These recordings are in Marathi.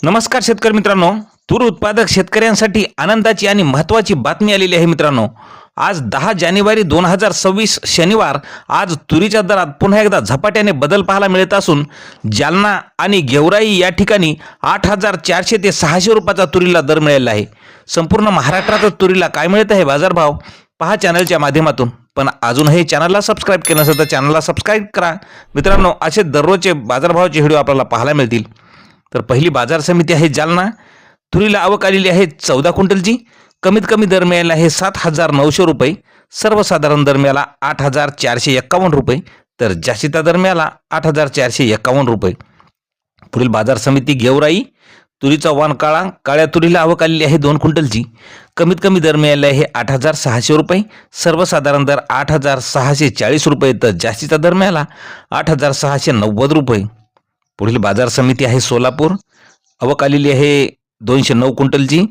नमस्कार शेतकरी मित्रांनो, तूर उत्पादक शेतकऱ्यांसाठी आनंदाची आणि महत्त्वाची बातमी आलेली आहे मित्रांनो। आज 10 जानेवारी 2026 शनिवार आज तुरीच्या दरात पुन्हा एकदा झपाट्याने बदल पाहायला मिळत असून जालना आणि गेवराई या ठिकाणी 8400 ते 600 रुपयाचा तुरीला दर मिळालेला आहे। संपूर्ण महाराष्ट्रात तुरीला काय मिळत आहे बाजारभाव पहा चॅनलच्या माध्यमातून। पण अजूनही चॅनलला सबस्क्राइब केलं नसेल तर चॅनलला सबस्क्राइब करा मित्रांनो। असे दररोजचे बाजारभावाचे व्हिडिओ आपल्याला पाहायला मिळतील। तर पहिली बाजार समिती आहे जालना। तुरीला आवक आलेली आहे 14 क्विंटलची। कमीत कमी दर मिळाला आहे 7900 रुपये। सर्वसाधारण दर मिळाला 8451 रुपये तर जास्तीचा दर मिळाला 8451 रुपये। पुढील बाजार समिती गेवराई। तुरीचा वाण काळा। काळ्या तुरीला आवक आलेली आहे 2 क्विंटलची। कमीत कमी दर मिळाला आहे 8600 रुपये। सर्वसाधारण दर 8640 रुपये तर जास्तीचा दर मिळाला 8690 रुपये। पुढील बाजार समिती आहे सोलापूर। आवक आलेली आहे 209 क्विंटलची।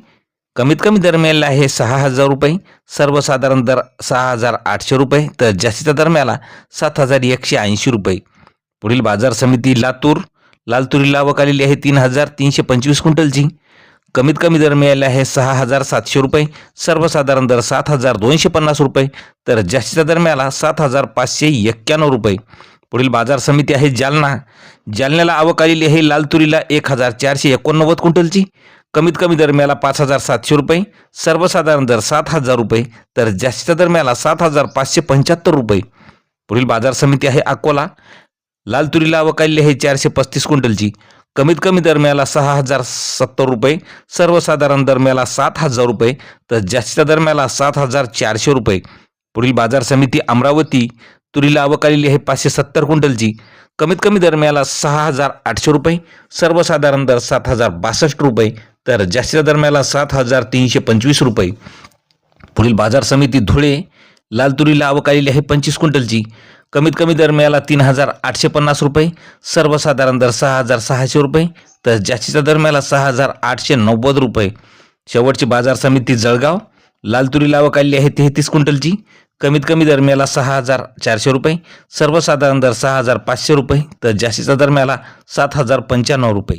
कमीत कमी दर मिळाला आहे 6000 रुपये। सर्वसाधारण दर 6800 रुपये तर जास्तीचा दर मिळाला 7180 रुपये। पुढील बाजार समिती लातूर। लाल तुरीला आवक आलेली आहे 3325 क्विंटलची। कमीत कमी दर मिळाला आहे 6700 रुपये। सर्वसाधारण दर 7250 रुपये तर जास्तीचा दर मिळाला 7591 रुपये। पुढील बाजार समिती आहे जालना। जालन्याला आवक आलेली आहे लाल तुरीला 1489 क्विंटलची। कमीत कमी दर मिळाला 5700 रुपये। सर्वसाधारण दर 7000 रुपये तर जास्तीचा दर मिळाला 7575 रुपये। पुढील बाजार समिती आहे अकोला। लाल तुरीला आवक आलेली आहे 435 क्विंटलची। कमीत कमी दर मिळाला 6070 रुपये। सर्वसाधारण दर मिळाला 7000 रुपये तर जास्तीचा दर मिळाला 7400 रुपये। पुढील बाजार समिती अमरावती। तुरीला आवक आलेली आहे 570 क्विंटलची। कमीत कमी दर मिळाला 6800 रुपये। सर्वसाधारण दर 7062 रुपये तर जास्तीचा दर मिळाला 7325 रुपये। पुढील बाजार समिती धुळे। लाल तुरीला आवक आलेली आहे 25 क्विंटलची। कमीत कमी दर मिळाला 3850 रुपये। सर्वसाधारण दर 6600 रुपये तर जास्तीचा दर मिळाला 6890 रुपये। शेवटची बाजार समिती जळगाव। लाल तुरीला आवक आलेली आहे 33 क्विंटलची। कमीत कमी दर मिळाला 6400 रुपये। सर्वसाधारण दर 6500 रुपये तर जास्तीचा दर मिळाला 7095 रुपये।